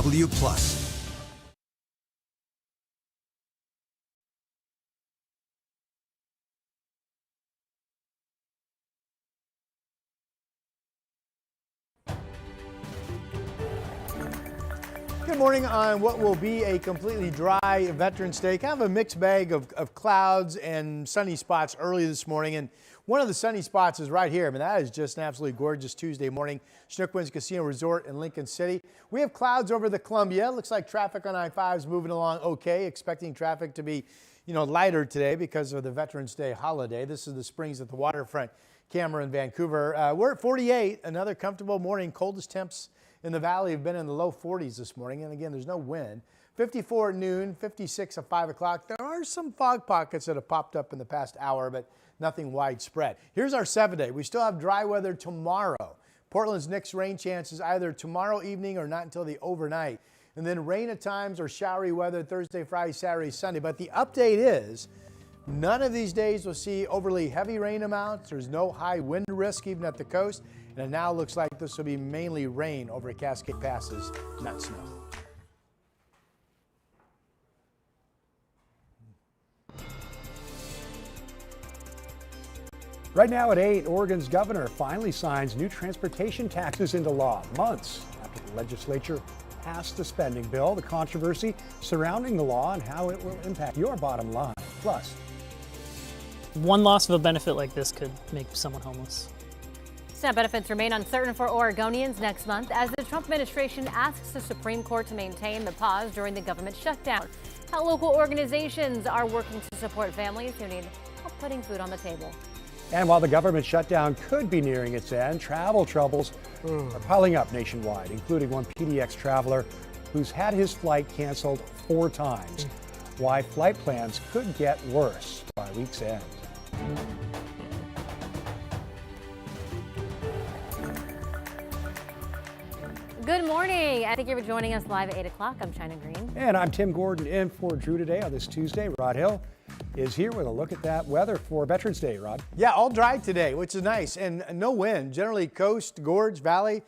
KGW+. Good morning on what will be a completely dry Veterans Day. Kind of a mixed bag of clouds and sunny spots early this morning. And one of the sunny spots is right here. I mean, that is just an absolutely gorgeous Tuesday morning. Chinook Winds Casino Resort in Lincoln City. We have clouds over the Columbia. Looks like traffic on I-5 is moving along okay. Expecting traffic to be, lighter today because of the Veterans Day holiday. This is the Springs at the Waterfront camera in Vancouver. We're at 48. Another comfortable morning. Coldest temps in the valley have been in the low 40s this morning. And again, there's no wind. 54 at noon, 56 at 5 o'clock. There are some fog pockets that have popped up in the past hour, but nothing widespread. Here's our 7-day. We still have dry weather tomorrow. Portland's next rain chances either tomorrow evening or not until the overnight. And then rain at times or showery weather Thursday, Friday, Saturday, Sunday. But the update is none of these days will see overly heavy rain amounts. There's no high wind risk even at the coast. And it now looks like this will be mainly rain over Cascade Passes, not snow. Right now at 8, Oregon's governor finally signs new transportation taxes into law, months after the legislature passed the spending bill. The controversy surrounding the law and how it will impact your bottom line. Plus, one loss of a benefit like this could make someone homeless. SNAP benefits remain uncertain for Oregonians next month as the Trump administration asks the Supreme Court to maintain the pause during the government shutdown. How local organizations are working to support families who need help putting food on the table. and while the government shutdown could be nearing its end, travel troubles are piling up nationwide, including one PDX traveler who's had his flight canceled 4 times. Why flight plans could get worse by week's end. Good morning, and thank you for joining us live at 8 o'clock. I'm China Green. And I'm Tim Gordon in for Drew today on this Tuesday. Rod Hill is here with a look at that weather for Veterans Day, Rod. Yeah, all dry today, which is nice, and no wind. Generally coast, gorge, valley,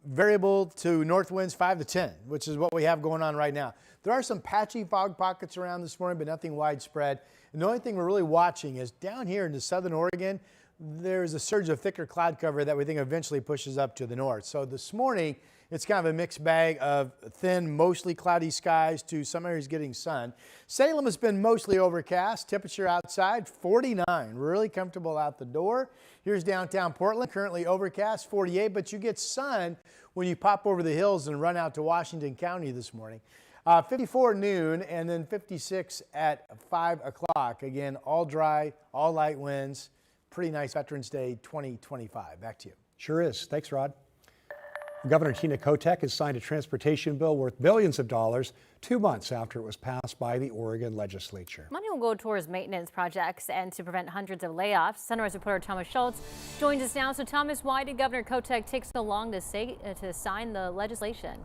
variable to north winds 5 to 10, which is what we have going on right now. There are some patchy fog pockets around this morning, but nothing widespread. And the only thing we're really watching is down here into southern Oregon, there's a surge of thicker cloud cover that we think eventually pushes up to the north. So this morning, it's kind of a mixed bag of thin, mostly cloudy skies to some areas getting sun. Salem has been mostly overcast. Temperature outside 49, really comfortable out the door. Here's downtown Portland, currently overcast 48, but you get sun when you pop over the hills and run out to Washington County this morning. 54 noon and then 56 at 5 o'clock. Again, all dry, all light winds. Pretty nice Veterans Day 2025. Back to you. Sure is. Thanks, Rod. Governor Tina Kotek has signed a transportation bill worth billions of dollars 2 months after it was passed by the Oregon legislature. Money will go towards maintenance projects and to prevent hundreds of layoffs. Sunrise reporter Thomas Schultz joins us now. So Thomas, why did Governor Kotek take so long to sign the legislation?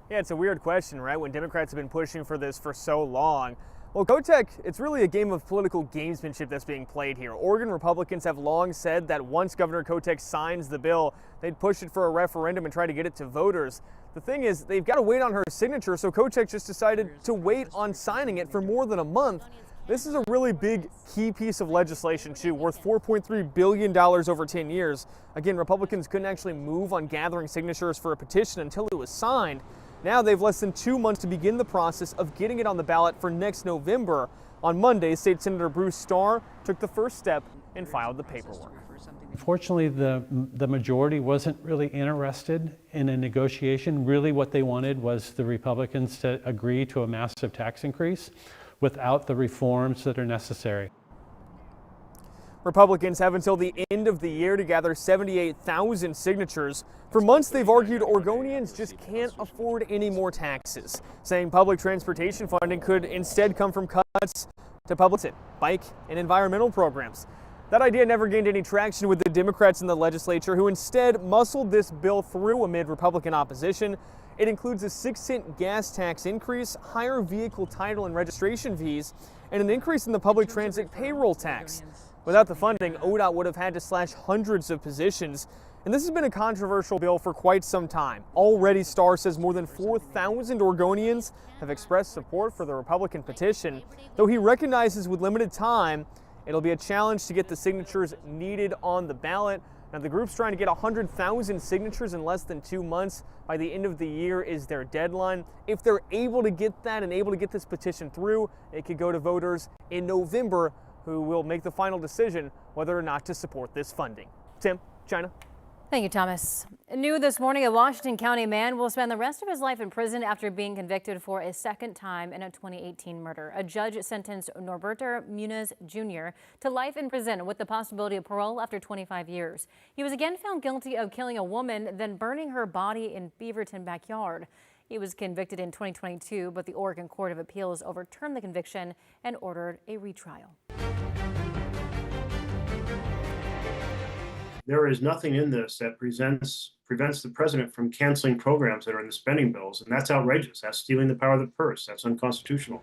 Yeah, it's a weird question, right? When Democrats have been pushing for this for so long. Well, Kotek, it's really a game of political gamesmanship that's being played here. Oregon Republicans have long said that once Governor Kotek signs the bill, they'd push it for a referendum and try to get it to voters. The thing is, they've got to wait on her signature, so Kotek just decided to wait on signing it for more than a month. This is a really big key piece of legislation, too, worth $4.3 billion over 10 years. Again, Republicans couldn't actually move on gathering signatures for a petition until it was signed. Now they've less than 2 months to begin the process of getting it on the ballot for next November. On Monday, State Senator Bruce Starr took the first step and filed the paperwork. Fortunately, the majority wasn't really interested in a negotiation. Really what they wanted was the Republicans to agree to a massive tax increase without the reforms that are necessary. Republicans have until the end of the year to gather 78,000 signatures. For months, they've argued Oregonians just can't afford any more taxes, saying public transportation funding could instead come from cuts to public, bike, and environmental programs. That idea never gained any traction with the Democrats in the legislature, who instead muscled this bill through amid Republican opposition. It includes a 6-cent gas tax increase, higher vehicle title and registration fees, and an increase in the public transit payroll tax. Without the funding, ODOT would have had to slash hundreds of positions. And this has been a controversial bill for quite some time. Already, Starr says more than 4,000 Oregonians have expressed support for the Republican petition. Though he recognizes with limited time, it'll be a challenge to get the signatures needed on the ballot. Now, the group's trying to get 100,000 signatures in less than 2 months. By the end of the year is their deadline. If they're able to get that and able to get this petition through, it could go to voters in November, who will make the final decision whether or not to support this funding. Tim, China. Thank you, Thomas. New this morning, a Washington County man will spend the rest of his life in prison after being convicted for a second time in a 2018 murder. A judge sentenced Norberto Muniz Jr. to life in prison with the possibility of parole after 25 years. He was again found guilty of killing a woman, then burning her body in Beaverton backyard. He was convicted in 2022, but the Oregon Court of Appeals overturned the conviction and ordered a retrial. There is nothing in this that prevents the president from canceling programs that are in the spending bills, and that's outrageous. That's stealing the power of the purse. That's unconstitutional.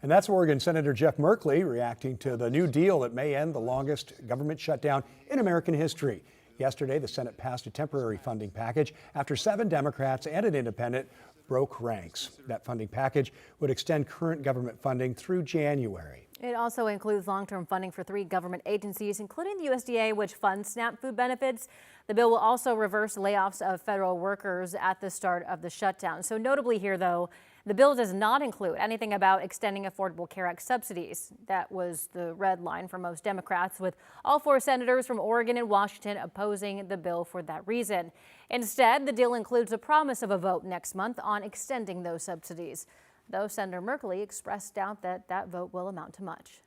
And that's Oregon Senator Jeff Merkley reacting to the new deal that may end the longest government shutdown in American history. Yesterday, the Senate passed a temporary funding package after 7 Democrats and an independent broke ranks. That funding package would extend current government funding through January. It also includes long-term funding for 3 government agencies, including the USDA, which funds SNAP food benefits. The bill will also reverse layoffs of federal workers at the start of the shutdown. So notably here, though, the bill does not include anything about extending Affordable Care Act subsidies. That was the red line for most Democrats, with all 4 senators from Oregon and Washington opposing the bill for that reason. Instead, the deal includes a promise of a vote next month on extending those subsidies, though Senator Merkley expressed doubt that that vote will amount to much.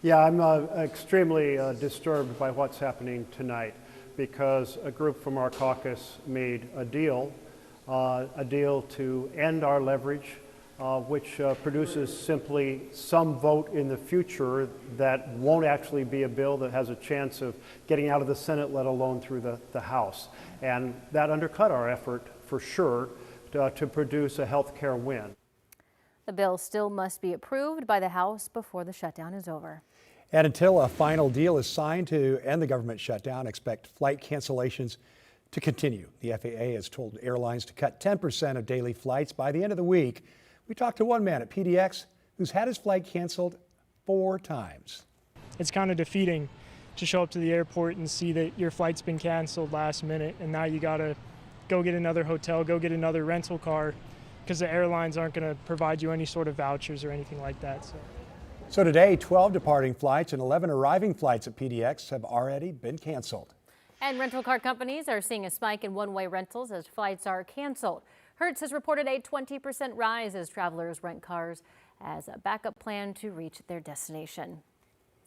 Yeah, I'm extremely disturbed by what's happening tonight, because a group from our caucus made a deal to end our leverage, which produces simply some vote in the future that won't actually be a bill that has a chance of getting out of the Senate, let alone through the House. And that undercut our effort, for sure, to produce a health care win. The bill still must be approved by the House before the shutdown is over. And until a final deal is signed to end the government shutdown, expect flight cancellations to continue. The FAA has told airlines to cut 10% of daily flights by the end of the week. We talked to one man at PDX who's had his flight canceled 4 times. It's kind of defeating to show up to the airport and see that your flight's been canceled last minute, and now you gotta go get another hotel, go get another rental car, because the airlines aren't going to provide you any sort of vouchers or anything like that. So today, 12 departing flights and 11 arriving flights at PDX have already been canceled. And rental car companies are seeing a spike in one-way rentals as flights are canceled. Hertz has reported a 20% rise as travelers rent cars as a backup plan to reach their destination.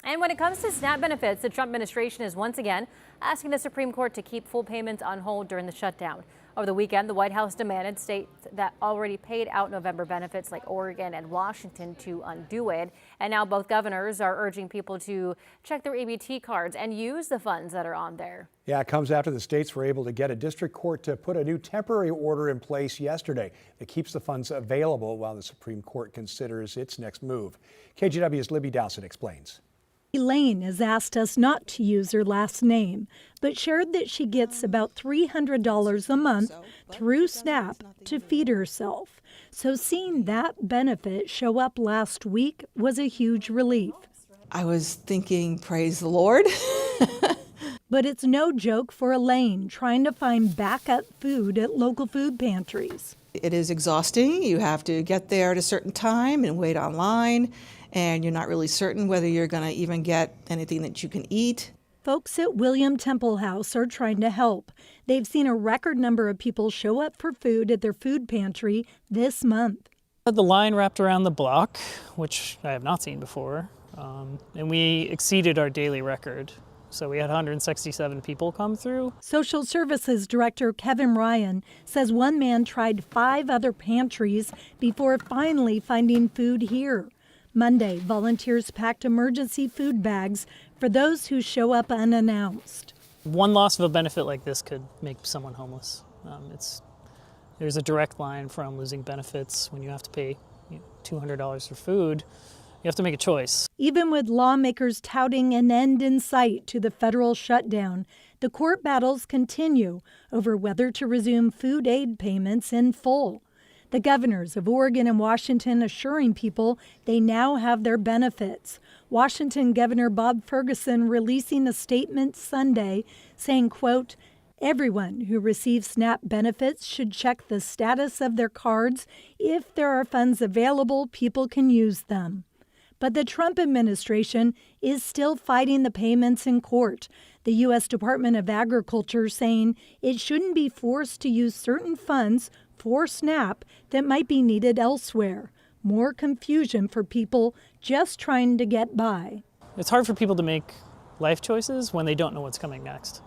And when it comes to SNAP benefits, the Trump administration is once again asking the Supreme Court to keep full payments on hold during the shutdown. Over the weekend, the White House demanded states that already paid out November benefits like Oregon and Washington to undo it. And now both governors are urging people to check their EBT cards and use the funds that are on there. Yeah, it comes after the states were able to get a district court to put a new temporary order in place yesterday that keeps the funds available while the Supreme Court considers its next move. KGW's Libby Dowsett explains. Elaine has asked us not to use her last name, but shared that she gets about $300 a month through SNAP to feed herself. So seeing that benefit show up last week was a huge relief. I was thinking, praise the Lord. But it's no joke for Elaine trying to find backup food at local food pantries. It is exhausting. You have to get there at a certain time and wait online, and you're not really certain whether you're going to even get anything that you can eat. Folks at William Temple House are trying to help. They've seen a record number of people show up for food at their food pantry this month. The line wrapped around the block, which I have not seen before, and we exceeded our daily record. So we had 167 people come through. Social Services Director Kevin Ryan says one man tried 5 other pantries before finally finding food here. Monday, volunteers packed emergency food bags for those who show up unannounced. One loss of a benefit like this could make someone homeless. There's a direct line from losing benefits when you have to pay $200 for food You have to make a choice. Even with lawmakers touting an end in sight to the federal shutdown, the court battles continue over whether to resume food aid payments in full. The governors of Oregon and Washington assuring people they now have their benefits. Washington Governor Bob Ferguson releasing a statement Sunday saying, quote, "Everyone who receives SNAP benefits should check the status of their cards. If there are funds available, people can use them." But the Trump administration is still fighting the payments in court. The U.S. Department of Agriculture saying it shouldn't be forced to use certain funds for SNAP that might be needed elsewhere. More confusion for people just trying to get by. It's hard for people to make life choices when they don't know what's coming next.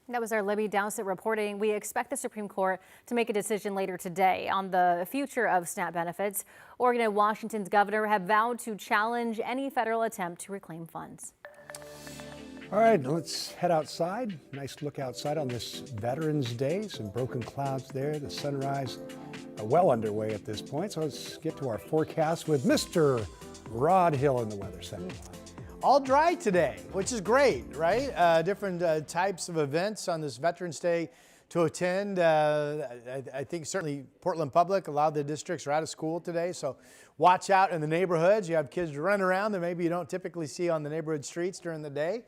That was our Libby Dowsett reporting. We expect the Supreme Court to make a decision later today on the future of SNAP benefits. Oregon and Washington's governor have vowed to challenge any federal attempt to reclaim funds. All right, let's head outside. Nice look outside on this Veterans Day. Some broken clouds there. The sunrise well underway at this point. So let's get to our forecast with Mr. Rod Hill in the Weather Center. All dry today, which is great, right? Different types of events on this Veterans Day to attend. I think certainly Portland Public, a lot of the districts are out of school today, so watch out in the neighborhoods. You have kids running around that maybe you don't typically see on the neighborhood streets during the day.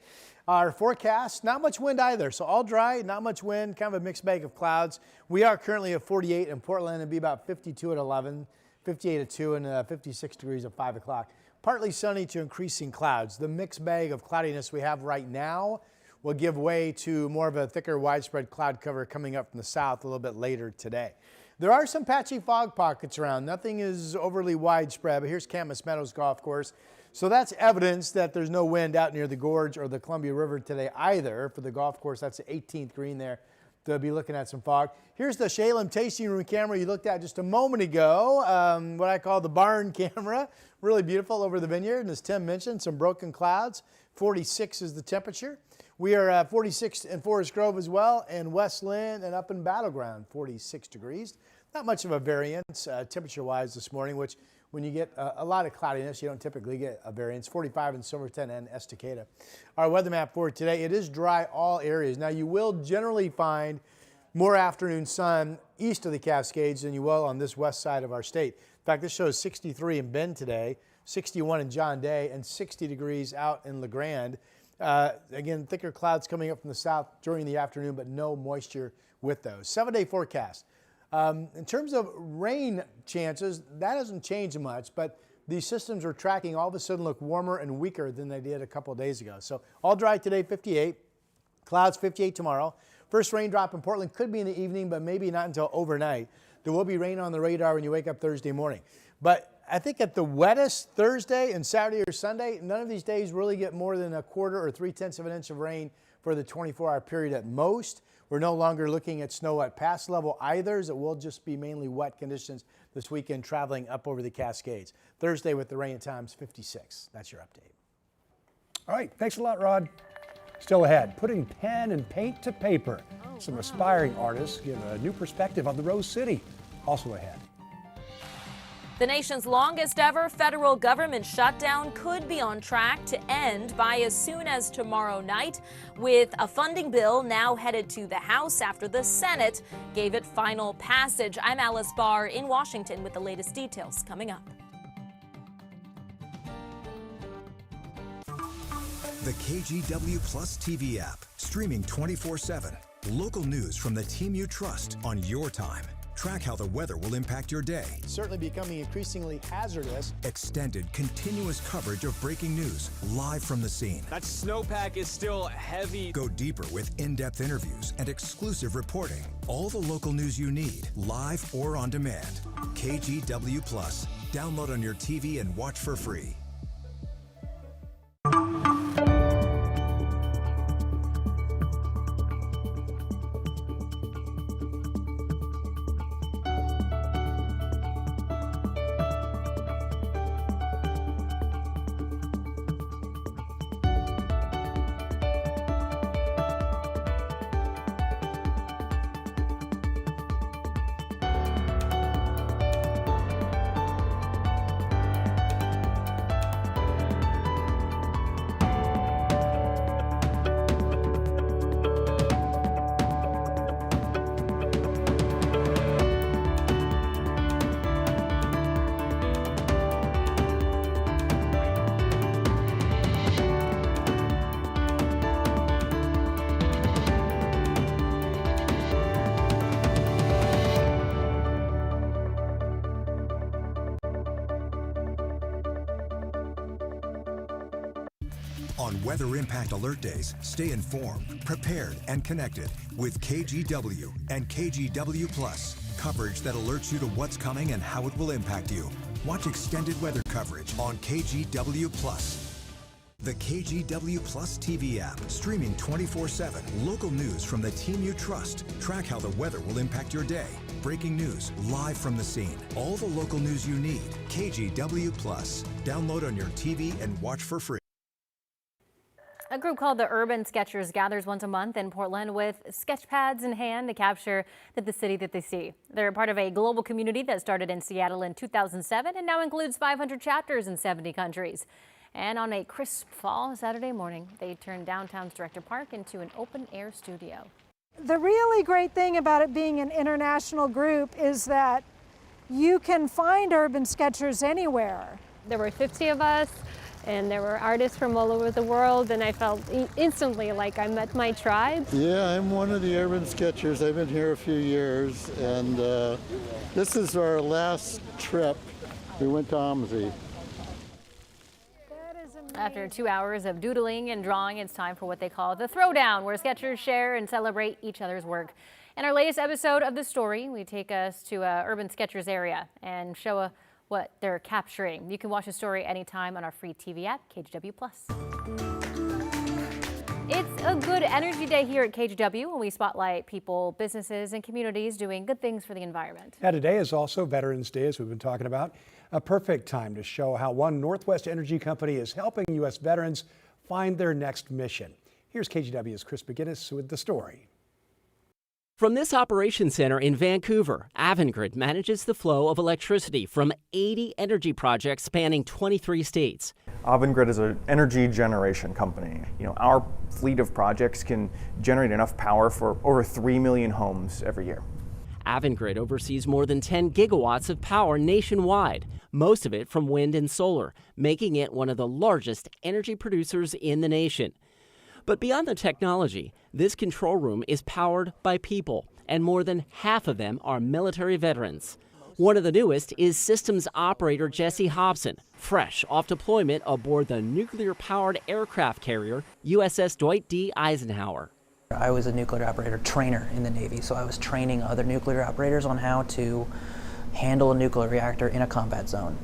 Our forecast, not much wind either, so all dry, not much wind, kind of a mixed bag of clouds. We are currently at 48 in Portland. It'll be about 52 at 11, 58 at 2, and 56 degrees at 5 o'clock. Partly sunny to increasing clouds. The mixed bag of cloudiness we have right now will give way to more of a thicker widespread cloud cover coming up from the south a little bit later today. There are some patchy fog pockets around. Nothing is overly widespread, but here's Camas Meadows Golf Course. So that's evidence that there's no wind out near the gorge or the Columbia River today either. For the golf course, that's the 18th green there. They'll be looking at some fog. Here's the Shalem tasting room camera you looked at just a moment ago, what I call the barn camera. Really beautiful over the vineyard, and as Tim mentioned, some broken clouds. 46 is the temperature. We are 46 in Forest Grove as well, and West Lynn and up in Battleground, 46 degrees. Not much of a variance temperature-wise this morning, which when you get a lot of cloudiness, you don't typically get a variance. 45 in Silverton and Estacada. Our weather map for today, it is dry all areas. Now, you will generally find more afternoon sun east of the Cascades than you will on this west side of our state. In fact, this shows 63 in Bend today, 61 in John Day, and 60 degrees out in La Grande. Again, thicker clouds coming up from the south during the afternoon, but no moisture with those. 7-day forecast. In terms of rain chances, that hasn't changed much, but these systems are tracking all of a sudden look warmer and weaker than they did a couple of days ago. So all dry today, 58. Clouds, 58 tomorrow. First raindrop in Portland could be in the evening, but maybe not until overnight. There will be rain on the radar when you wake up Thursday morning. But I think at the wettest Thursday and Saturday or Sunday, none of these days really get more than a quarter or 3/10 of an inch of rain for the 24-hour period at most. We're no longer looking at snow at pass level either, as it will just be mainly wet conditions this weekend traveling up over the Cascades. Thursday with the rain times 56. That's your update. All right, thanks a lot, Rod. Still ahead, putting pen and paint to paper. Some aspiring artists give a new perspective on the Rose City. Also ahead. The nation's longest ever federal government shutdown could be on track to end by as soon as tomorrow night, with a funding bill now headed to the House after the Senate gave it final passage. I'm Alice Barr in Washington with the latest details coming up. The KGW Plus TV app, streaming 24/7. Local news from the team you trust on your time. Track how the weather will impact your day. It's certainly becoming increasingly hazardous. Extended, continuous coverage of breaking news, live from the scene. That snowpack is still heavy. Go deeper with in-depth interviews and exclusive reporting. All the local news you need, live or on demand. KGW Plus. Download on your TV and watch for free. On weather impact alert days, stay informed, prepared, and connected with KGW and KGW Plus. Coverage that alerts you to what's coming and how it will impact you. Watch extended weather coverage on KGW Plus. The KGW Plus TV app, streaming 24/7. Local news from the team you trust. Track how the weather will impact your day. Breaking news, live from the scene. All the local news you need. KGW Plus. Download on your TV and watch for free. A group called the Urban Sketchers gathers once a month in Portland with sketch pads in hand to capture the city that they see. They're part of a global community that started in Seattle in 2007 and now includes 500 chapters in 70 countries. And on a crisp fall Saturday morning, they turned downtown's Director Park into an open-air studio. The really great thing about it being an international group is that you can find Urban Sketchers anywhere. There were 50 of us, and there were artists from all over the world, and I felt instantly like I met my tribe. Yeah, I'm one of the Urban Sketchers. I've been here a few years, and this is our last trip. We went to Amzi. After 2 hours of doodling and drawing, it's time for what they call the throwdown, where sketchers share and celebrate each other's work. In our latest episode of The Story, we take us to Urban Sketchers area and show what they're capturing. You can watch the story anytime on our free TV app, KGW Plus. It's a good energy day here at KGW when we spotlight people, businesses, and communities doing good things for the environment. Now, today is also Veterans Day, as we've been talking about. A perfect time to show how one Northwest Energy company is helping U.S. veterans find their next mission. Here's KGW's Chris McGinnis with the story. From this operations center in Vancouver, Avangrid manages the flow of electricity from 80 energy projects spanning 23 states. Avangrid is an energy generation company. Our fleet of projects can generate enough power for over 3 million homes every year. Avangrid oversees more than 10 gigawatts of power nationwide, most of it from wind and solar, making it one of the largest energy producers in the nation. But beyond the technology, this control room is powered by people, and more than half of them are military veterans. One of the newest is systems operator Jesse Hobson, fresh off deployment aboard the nuclear-powered aircraft carrier USS Dwight D. Eisenhower. I was a nuclear operator trainer in the Navy, so I was training other nuclear operators on how to handle a nuclear reactor in a combat zone.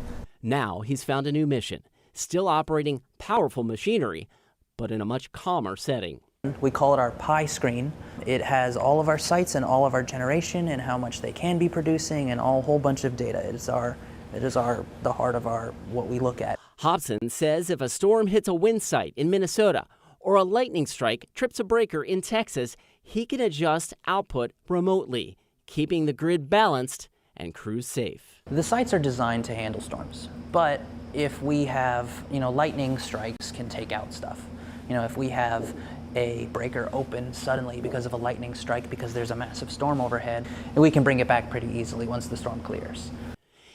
Now he's found a new mission, still operating powerful machinery, but in a much calmer setting. We call it our pie screen. It has all of our sites and all of our generation and how much they can be producing and a whole bunch of data. It is the heart of what we look at. Hobson says if a storm hits a wind site in Minnesota or a lightning strike trips a breaker in Texas, he can adjust output remotely, keeping the grid balanced and crews safe. The sites are designed to handle storms, but if we have, lightning strikes can take out stuff. If we have a breaker open suddenly because of a lightning strike because there's a massive storm overhead, we can bring it back pretty easily once the storm clears.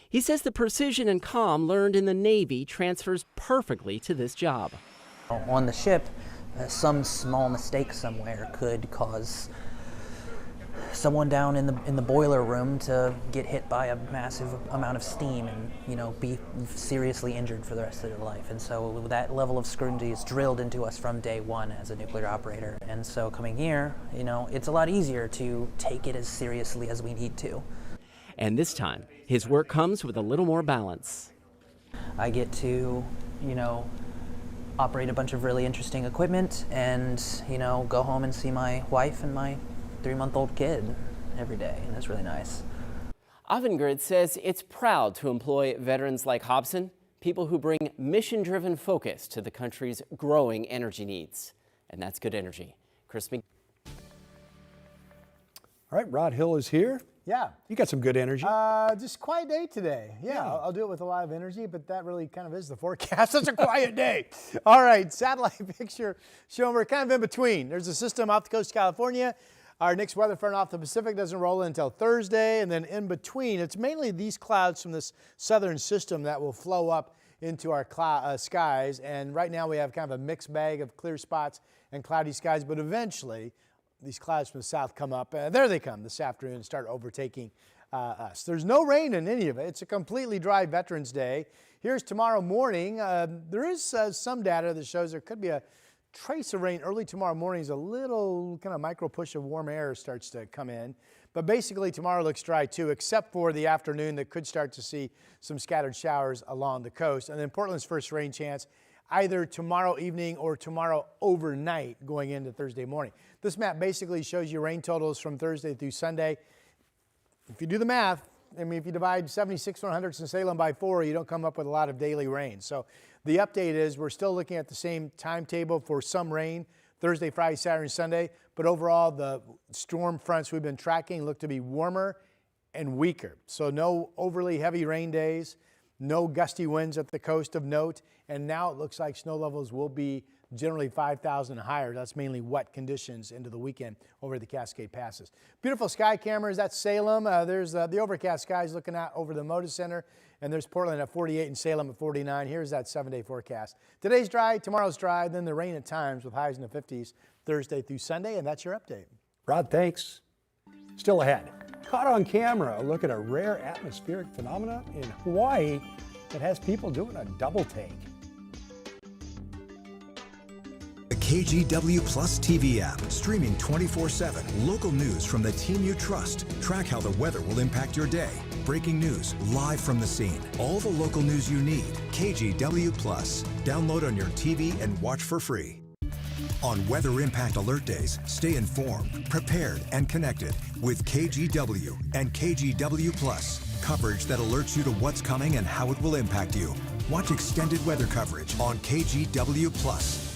He says the precision and calm learned in the Navy transfers perfectly to this job. On the ship, some small mistake somewhere could cause someone down in the boiler room to get hit by a massive amount of steam and be seriously injured for the rest of their life. And so that level of scrutiny is drilled into us from day one as a nuclear operator. And so coming here, it's a lot easier to take it as seriously as we need to. And this time, his work comes with a little more balance. I get to, operate a bunch of really interesting equipment and, go home and see my wife and my 3-month-old kid every day, and it's really nice. Avangrid says it's proud to employ veterans like Hobson, people who bring mission-driven focus to the country's growing energy needs. And that's good energy. Chris McGinnis. All right, Rod Hill is here. Yeah. You got some good energy. Just quiet day today. Yeah. I'll do it with a lot of energy, but that really kind of is the forecast. It's a quiet day. All right, satellite picture showing we're kind of in between. There's a system off the coast of California. Our next weather front off the Pacific doesn't roll in until Thursday, and then in between, it's mainly these clouds from this southern system that will flow up into our skies. And right now we have kind of a mixed bag of clear spots and cloudy skies, but eventually these clouds from the south come up. There they come this afternoon and start overtaking us. There's no rain in any of it. It's a completely dry Veterans Day. Here's tomorrow morning. There is some data that shows there could be a trace of rain early tomorrow morning as a little kind of micro push of warm air starts to come in. But basically tomorrow looks dry too, except for the afternoon that could start to see some scattered showers along the coast. And then Portland's first rain chance either tomorrow evening or tomorrow overnight going into Thursday morning. This map basically shows you rain totals from Thursday through Sunday. If you do the math, I mean, if you divide 76 100ths in Salem by 4, you don't come up with a lot of daily rain. So the update is we're still looking at the same timetable for some rain Thursday, Friday, Saturday, and Sunday. But overall, the storm fronts we've been tracking look to be warmer and weaker. So no overly heavy rain days, no gusty winds at the coast of note. And now it looks like snow levels will be generally 5,000 higher. That's mainly wet conditions into the weekend over the Cascade Passes. Beautiful sky cameras. That's Salem. There's the overcast skies looking out over the Moda Center. And there's Portland at 48 and Salem at 49. Here's that 7-day forecast. Today's dry, tomorrow's dry, then the rain at times with highs in the 50s Thursday through Sunday. And that's your update. Rod, thanks. Still ahead. Caught on camera, a look at a rare atmospheric phenomena in Hawaii that has people doing a double take. The KGW Plus TV app, streaming 24/7. Local news from the team you trust. Track how the weather will impact your day. Breaking news, live from the scene. All the local news you need. KGW Plus. Download on your TV and watch for free. On Weather Impact Alert Days, stay informed, prepared, and connected with KGW and KGW Plus. Coverage that alerts you to what's coming and how it will impact you. Watch extended weather coverage on KGW Plus.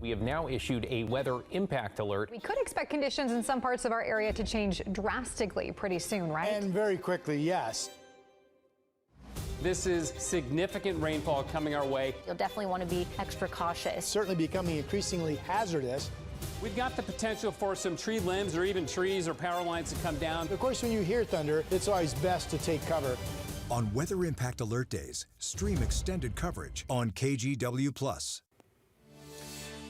We have now issued a weather impact alert. We could expect conditions in some parts of our area to change drastically pretty soon, right? And very quickly, yes. This is significant rainfall coming our way. You'll definitely want to be extra cautious. It's certainly becoming increasingly hazardous. We've got the potential for some tree limbs or even trees or power lines to come down. Of course, when you hear thunder, it's always best to take cover. On Weather Impact Alert Days, stream extended coverage on KGW Plus.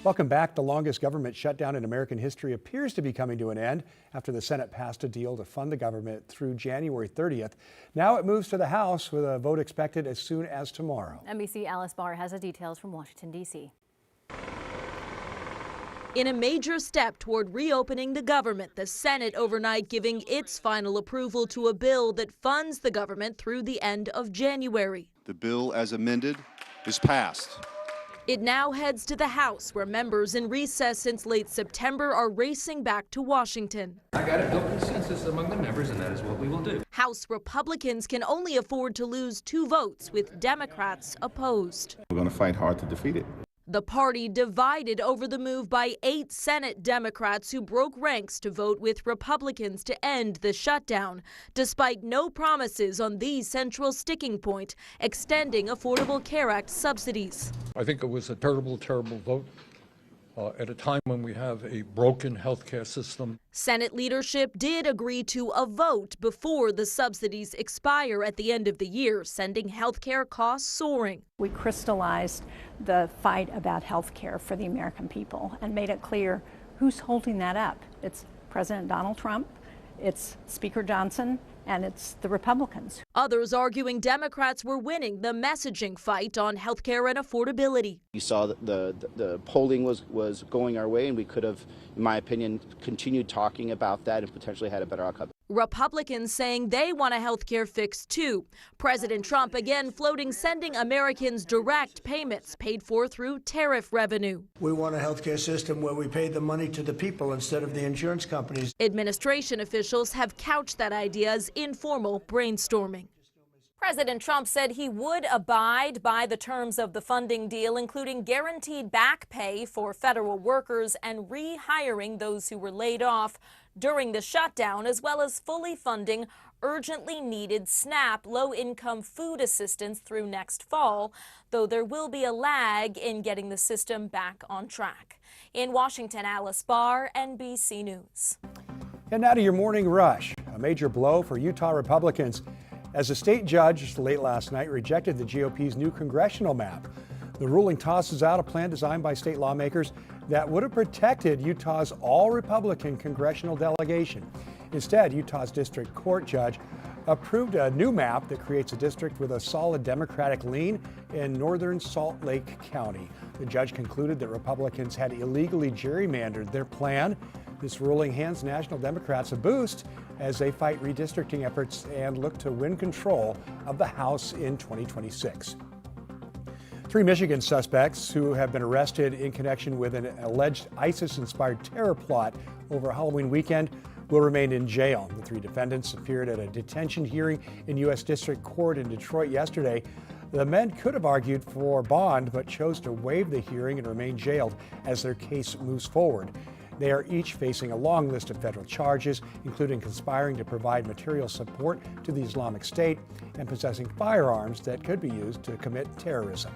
Welcome back. The longest government shutdown in American history appears to be coming to an end after the Senate passed a deal to fund the government through January 30th. Now it moves to the House with a vote expected as soon as tomorrow. NBC Alice Barr has the details from Washington, D.C. In a major step toward reopening the government, the Senate overnight giving its final approval to a bill that funds the government through the end of January. The bill as amended is passed. It now heads to the House, where members in recess since late September are racing back to Washington. I got a built consensus among the members, and that is what we will do. House Republicans can only afford to lose 2 votes, with Democrats opposed. We're going to fight hard to defeat it. The party divided over the move by 8 Senate Democrats who broke ranks to vote with Republicans to end the shutdown, despite no promises on the central sticking point, extending Affordable Care Act subsidies. I think it was a terrible, terrible vote at a time when we have a broken healthcare system. Senate leadership did agree to a vote before the subsidies expire at the end of the year, sending healthcare costs soaring. We crystallized the fight about healthcare for the American people and made it clear who's holding that up. It's President Donald Trump, It's Speaker Johnson and it's the Republicans. Others arguing Democrats were winning the messaging fight on health care and affordability. You saw that the polling was going our way, and we could have, in my opinion, continued talking about that and potentially had a better outcome. Republicans saying they want a health care fix too. President Trump again floating sending Americans direct payments paid for through tariff revenue. We want a health care system where we pay the money to the people instead of the insurance companies. Administration officials have couched that idea as informal brainstorming. President Trump said he would abide by the terms of the funding deal, including guaranteed back pay for federal workers and rehiring those who were laid off during the shutdown, as well as fully funding urgently needed SNAP low-income food assistance through next fall, though there will be a lag in getting the system back on track. In Washington, Alice Barr, NBC News. And now to your morning rush. A major blow for Utah Republicans as a state judge late last night rejected the GOP's new congressional map. The ruling tosses out a plan designed by state lawmakers that would have protected Utah's all-Republican congressional delegation. Instead, Utah's district court judge approved a new map that creates a district with a solid Democratic lean in northern Salt Lake County. The judge concluded that Republicans had illegally gerrymandered their plan. This ruling hands National Democrats a boost as they fight redistricting efforts and look to win control of the House in 2026. 3 Michigan suspects who have been arrested in connection with an alleged ISIS-inspired terror plot over Halloween weekend will remain in jail. The 3 defendants appeared at a detention hearing in U.S. District Court in Detroit yesterday. The men could have argued for bond, but chose to waive the hearing and remain jailed as their case moves forward. They are each facing a long list of federal charges, including conspiring to provide material support to the Islamic State and possessing firearms that could be used to commit terrorism.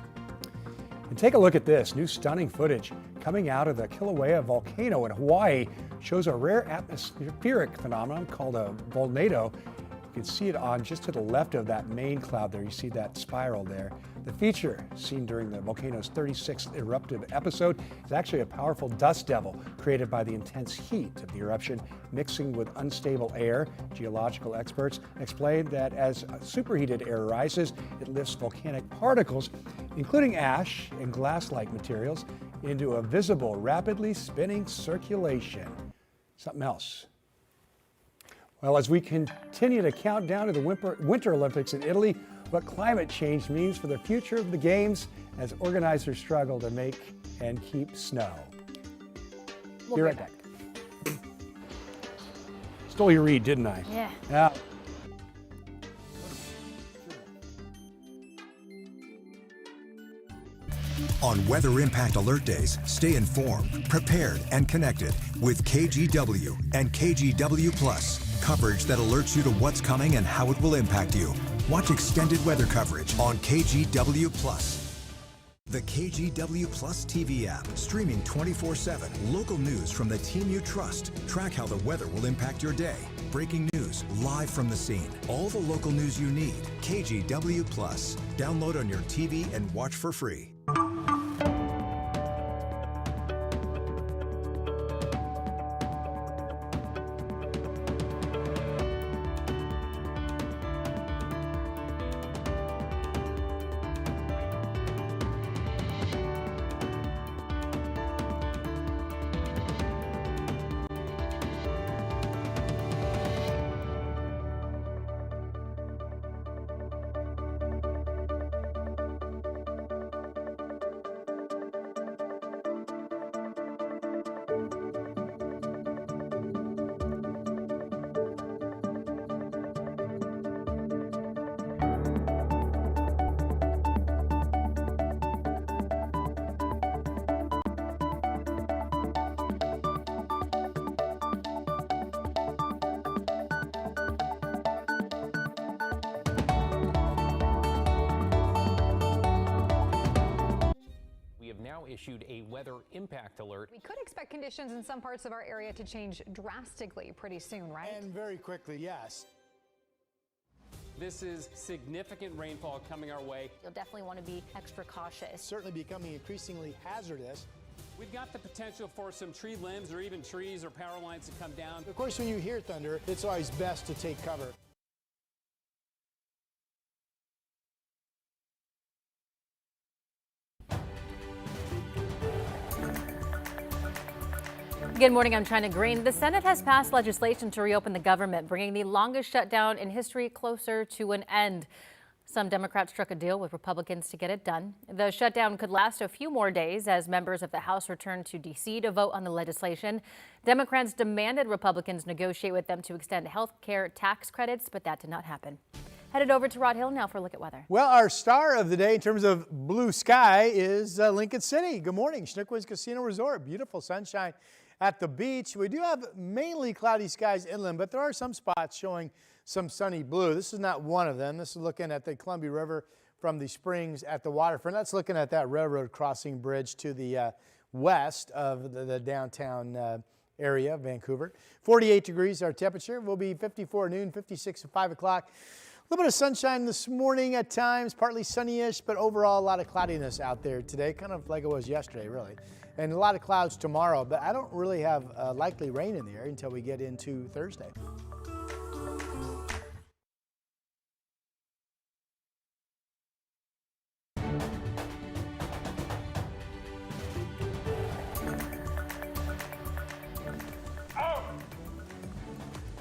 And take a look at this. New stunning footage coming out of the Kilauea volcano in Hawaii shows a rare atmospheric phenomenon called a volnado. You can see it on just to the left of that main cloud there. You see that spiral there. The feature, seen during the volcano's 36th eruptive episode, is actually a powerful dust devil created by the intense heat of the eruption mixing with unstable air. Geological experts explain that as superheated air rises, it lifts volcanic particles, including ash and glass-like materials, into a visible, rapidly spinning circulation. Something else. Well, as we continue to count down to the Winter Olympics in Italy, what climate change means for the future of the Games as organizers struggle to make and keep snow. Be right back. Stole your read, didn't I? Yeah. Yeah. On Weather Impact Alert Days, stay informed, prepared, and connected with KGW and KGW Plus. Coverage that alerts you to what's coming and how it will impact you. Watch extended weather coverage on KGW Plus. The KGW Plus TV app, streaming 24/7. Local news from the team you trust. Track how the weather will impact your day. Breaking news, live from the scene. All the local news you need. KGW Plus. Download on your TV and watch for free. Issued a weather impact alert. We could expect conditions in some parts of our area to change drastically pretty soon, right? And very quickly, yes. This is significant rainfall coming our way. You'll definitely want to be extra cautious. It's certainly becoming increasingly hazardous. We've got the potential for some tree limbs or even trees or power lines to come down. Of course, when you hear thunder, it's always best to take cover. Good morning, I'm China Green. The Senate has passed legislation to reopen the government, bringing the longest shutdown in history closer to an end. Some Democrats struck a deal with Republicans to get it done. The shutdown could last a few more days as members of the House return to D.C. to vote on the legislation. Democrats demanded Republicans negotiate with them to extend health care tax credits, but that did not happen. Headed over to Rod Hill now for a look at weather. Well, our star of the day in terms of blue sky is Lincoln City. Good morning. Schnickwins Casino Resort. Beautiful sunshine at the beach. We do have mainly cloudy skies inland, but there are some spots showing some sunny blue. This is not one of them. This is looking at the Columbia River from the springs at the waterfront. That's looking at that railroad crossing bridge to the west of the downtown area of Vancouver. 48 degrees our temperature. Will be 54 at noon, 56 at 5 o'clock. A little bit of sunshine this morning at times, partly sunny-ish, but overall a lot of cloudiness out there today, kind of like it was yesterday, really. And a lot of clouds tomorrow, but I don't really have likely rain in the air until we get into Thursday.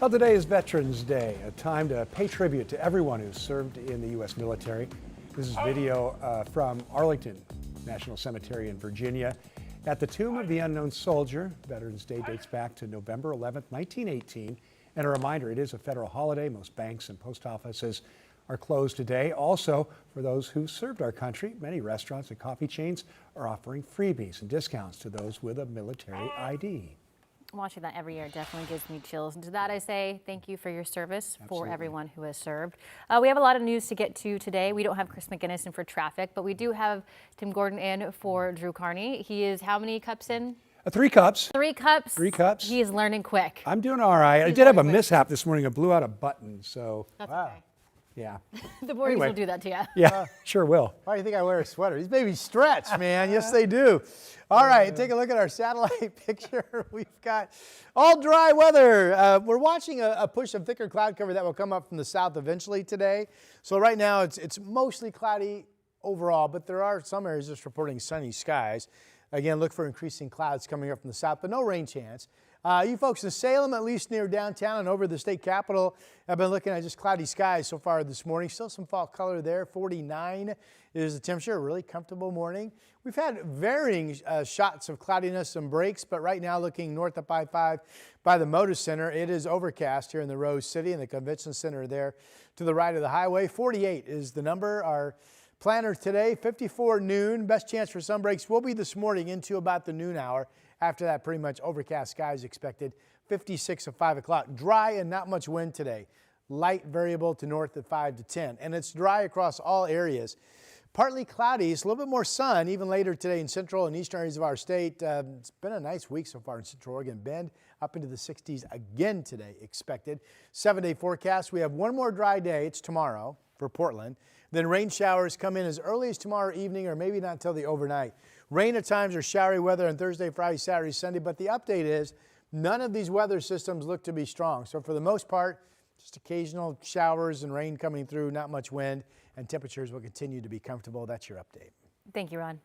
Well, today is Veterans Day, a time to pay tribute to everyone who's served in the U.S. military. This is video from Arlington National Cemetery in Virginia. At the Tomb of the Unknown Soldier, Veterans Day dates back to November 11th, 1918. And a reminder, it is a federal holiday. Most banks and post offices are closed today. Also, for those who served our country, many restaurants and coffee chains are offering freebies and discounts to those with a military ID. Watching that every year definitely gives me chills. And to that I say thank you for your service. Absolutely. For everyone who has served. We have a lot of news to get to today. We don't have Chris McGinnis in for traffic, but we do have Tim Gordon in for Drew Carney. He is how many cups in? 3 cups. 3 cups? 3 cups. He is learning quick. I'm doing all right. I did have a mishap this morning. I blew out a button, so. That's okay. Yeah. The boys will do that to you. Yeah, sure will. Why do you think I wear a sweater? These babies stretch, man. Yes, they do. All right, take a look at our satellite picture. We've got all dry weather. We're watching a push of thicker cloud cover that will come up from the south eventually today. So right now it's mostly cloudy overall, but there are some areas just reporting sunny skies. Again, look for increasing clouds coming up from the south, but no rain chance. You folks in Salem, at least near downtown and over the state capitol, have been looking at just cloudy skies so far this morning. Still some fall color there. 49 is the temperature. A really comfortable morning. We've had varying shots of cloudiness and breaks, but right now looking north of I-5 by the Moda Center, it is overcast here in the Rose City and the Convention Center there to the right of the highway. 48 is the number. Our planner today, 54 noon. Best chance for some breaks will be this morning into about the noon hour. After that, pretty much overcast skies expected. 56 at 5 o'clock. Dry and not much wind today. Light variable to north at 5 to 10. And it's dry across all areas. Partly cloudy. It's a little bit more sun even later today in central and eastern areas of our state. It's been a nice week so far in Central Oregon. Bend up into the 60s again today expected. 7-day forecast. We have one more dry day. It's tomorrow for Portland. Then rain showers come in as early as tomorrow evening or maybe not until the overnight. Rain at times or showery weather on Thursday, Friday, Saturday, Sunday. But the update is none of these weather systems look to be strong. So for the most part, just occasional showers and rain coming through, not much wind, and temperatures will continue to be comfortable. That's your update. Thank you, Ron.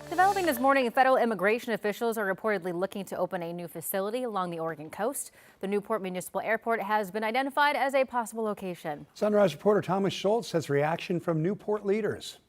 Developing this morning, federal immigration officials are reportedly looking to open a new facility along the Oregon coast. The Newport Municipal Airport has been identified as a possible location. Sunrise reporter Thomas Schultz has reaction from Newport leaders.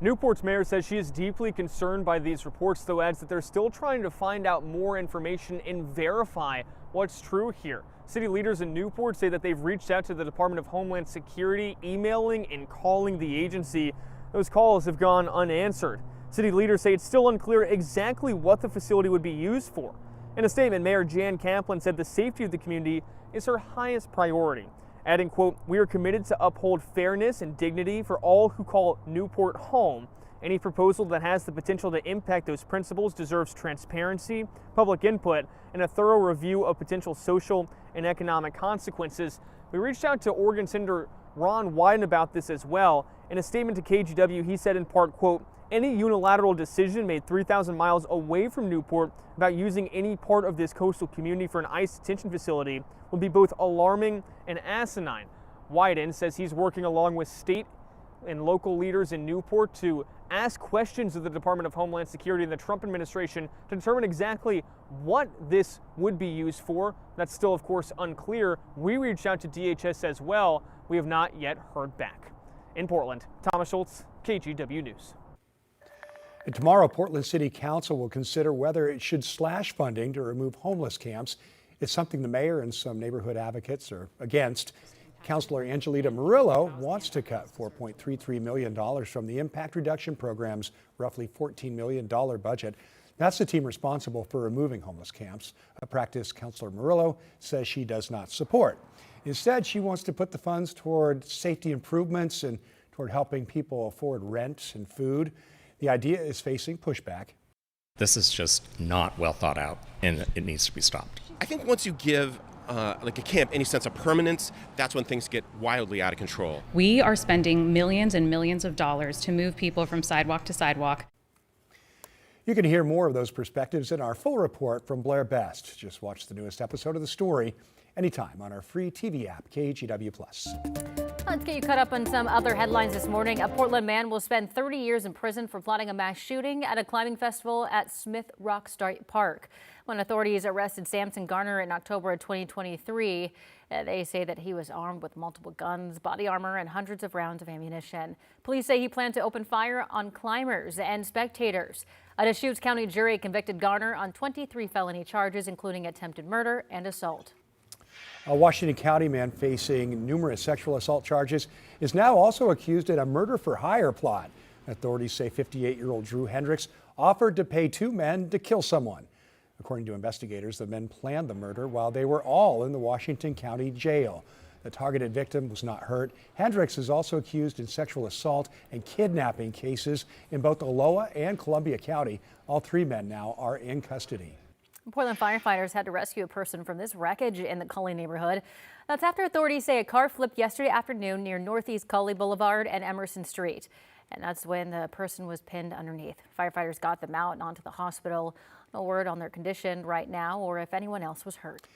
Newport's mayor says she is deeply concerned by these reports, though adds that they're still trying to find out more information and verify what's true here. City leaders in Newport say that they've reached out to the Department of Homeland Security, emailing and calling the agency. Those calls have gone unanswered. City leaders say it's still unclear exactly what the facility would be used for. In a statement, Mayor Jan Kaplan said the safety of the community is her highest priority, adding, quote, "We are committed to uphold fairness and dignity for all who call Newport home. Any proposal that has the potential to impact those principles deserves transparency, public input, and a thorough review of potential social and economic consequences." We reached out to Oregon Senator Ron Wyden about this as well. In a statement to KGW, he said in part, quote, Any unilateral decision made 3,000 miles away from Newport about using any part of this coastal community for an ICE detention facility would be both alarming and asinine. Wyden says he's working along with state and local leaders in Newport to ask questions of the Department of Homeland Security and the Trump administration to determine exactly what this would be used for. That's still, of course, unclear. We reached out to DHS as well. We have not yet heard back. In Portland, Thomas Schultz, KGW News. And tomorrow, Portland City Council will consider whether it should slash funding to remove homeless camps. It's something the mayor and some neighborhood advocates are against. Councilor Angelita Murillo wants to cut $4.33 million from the Impact Reduction Program's roughly $14 million budget. That's the team responsible for removing homeless camps, a practice Councilor Murillo says she does not support. Instead, she wants to put the funds toward safety improvements and toward helping people afford rent and food. The idea is facing pushback. This is just not well thought out, and it needs to be stopped. I think once you give like a camp any sense of permanence, that's when things get wildly out of control. We are spending millions and millions of dollars to move people from sidewalk to sidewalk. You can hear more of those perspectives in our full report from Blair Best. Just watch the newest episode of The Story anytime on our free TV app, KGW+. Let's get you caught up on some other headlines this morning. A Portland man will spend 30 years in prison for plotting a mass shooting at a climbing festival at Smith Rock State Park. When authorities arrested Samson Garner in October of 2023, they say that he was armed with multiple guns, body armor, and hundreds of rounds of ammunition. Police say he planned to open fire on climbers and spectators. A Deschutes County jury convicted Garner on 23 felony charges, including attempted murder and assault. A Washington County man facing numerous sexual assault charges is now also accused in a murder-for-hire plot. Authorities say 58-year-old Drew Hendricks offered to pay two men to kill someone. According to investigators, the men planned the murder while they were all in the Washington County jail. The targeted victim was not hurt. Hendricks is also accused in sexual assault and kidnapping cases in both Aloha and Columbia County. All three men now are in custody. Portland firefighters had to rescue a person from this wreckage in the Cully neighborhood. That's after authorities say a car flipped yesterday afternoon near Northeast Cully Boulevard and Emerson Street. And that's when the person was pinned underneath. Firefighters got them out and onto the hospital. No word on their condition right now or if anyone else was hurt.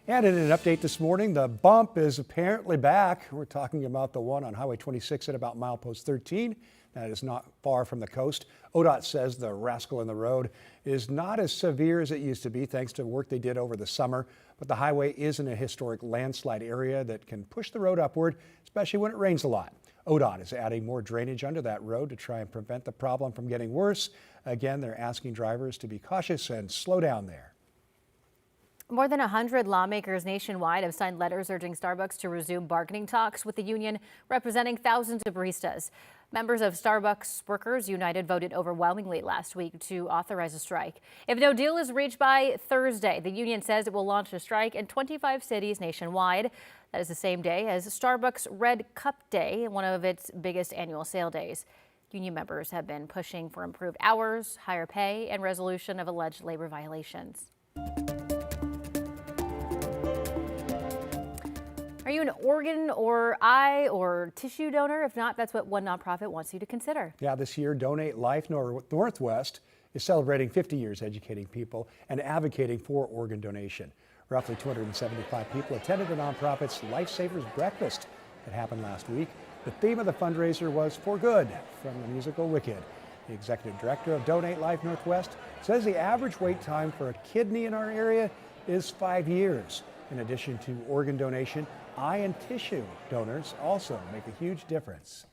And in an update this morning, the bump is apparently back. We're talking about the one on Highway 26 at about milepost 13. That is not far from the coast. ODOT says the rascal in the road is not as severe as it used to be thanks to work they did over the summer. But the highway is in a historic landslide area that can push the road upward, especially when it rains a lot. ODOT is adding more drainage under that road to try and prevent the problem from getting worse. Again, they're asking drivers to be cautious and slow down there. More than 100 lawmakers nationwide have signed letters urging Starbucks to resume bargaining talks with the union representing thousands of baristas. Members of Starbucks Workers United voted overwhelmingly last week to authorize a strike. If no deal is reached by Thursday, the union says it will launch a strike in 25 cities nationwide. That is the same day as Starbucks Red Cup Day, one of its biggest annual sale days. Union members have been pushing for improved hours, higher pay, and resolution of alleged labor violations. Are you an organ or eye or tissue donor? If not, that's what one nonprofit wants you to consider. Yeah, this year, Donate Life Northwest is celebrating 50 years educating people and advocating for organ donation. Roughly 275 people attended the nonprofit's Lifesavers Breakfast that happened last week. The theme of the fundraiser was For Good from the musical Wicked. The executive director of Donate Life Northwest says the average wait time for a kidney in our area is 5 years. In addition to organ donation, eye and tissue donors also make a huge difference.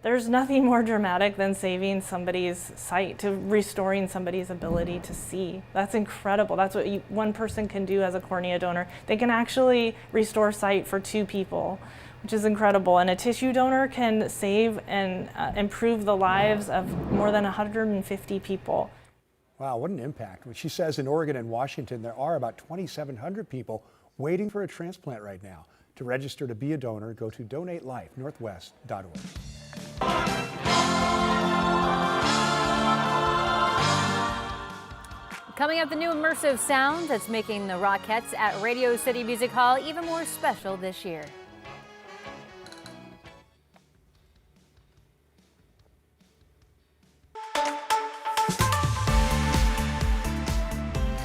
There's nothing more dramatic than saving somebody's sight, to restoring somebody's ability to see. That's incredible. That's what one person can do as a cornea donor. They can actually restore sight for two people, which is incredible. And a tissue donor can save and improve the lives of more than 150 people. Wow, what an impact. She says in Oregon and Washington, there are about 2,700 people waiting for a transplant right now. To register to be a donor, go to donatelifenorthwest.org. Coming up, the new immersive sound that's making the Rockettes at Radio City Music Hall even more special this year.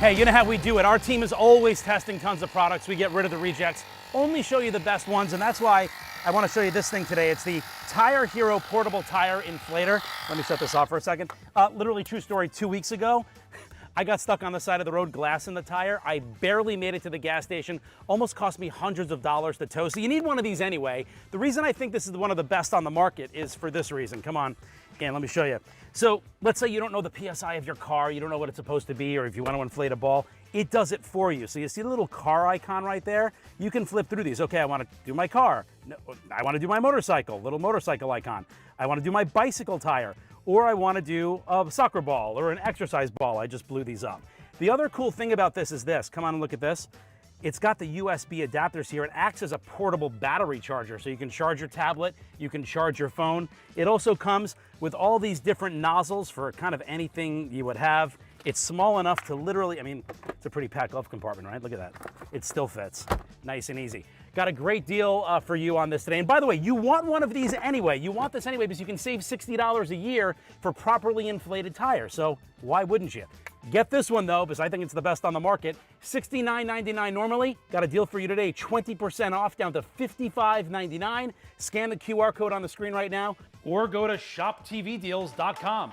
Hey, you know how we do it. Our team is always testing tons of products. We get rid of the rejects, only show you the best ones, and that's why I want to show you this thing today. It's the Tire Hero Portable Tire Inflator. Let me shut this off for a second. Literally true story, 2 weeks ago, I got stuck on the side of the road, glass in the tire. I barely made it to the gas station. Almost cost me hundreds of dollars to tow. So you need one of these anyway. The reason I think this is one of the best on the market is for this reason. Come on, again, let me show you. So let's say you don't know the PSI of your car, you don't know what it's supposed to be, or if you want to inflate a ball, it does it for you. So you see the little car icon right there? You can flip through these. Okay, I want to do my car. No, I want to do my motorcycle, little motorcycle icon. I want to do my bicycle tire. Or I want to do a soccer ball or an exercise ball. I just blew these up. The other cool thing about this is this. Come on and look at this. It's got the USB adapters here. It acts as a portable battery charger, so you can charge your tablet, you can charge your phone. It also comes with all these different nozzles for kind of anything you would have. It's small enough to literally, I mean, it's a pretty packed glove compartment, right? Look at that. It still fits. Nice and easy. Got a great deal for you on this today. And by the way, you want one of these anyway. You want this anyway because you can save $60 a year for properly inflated tires. So why wouldn't you? Get this one though, because I think it's the best on the market. $69.99 normally. Got a deal for you today. 20% off down to $55.99. Scan the QR code on the screen right now or go to shoptvdeals.com.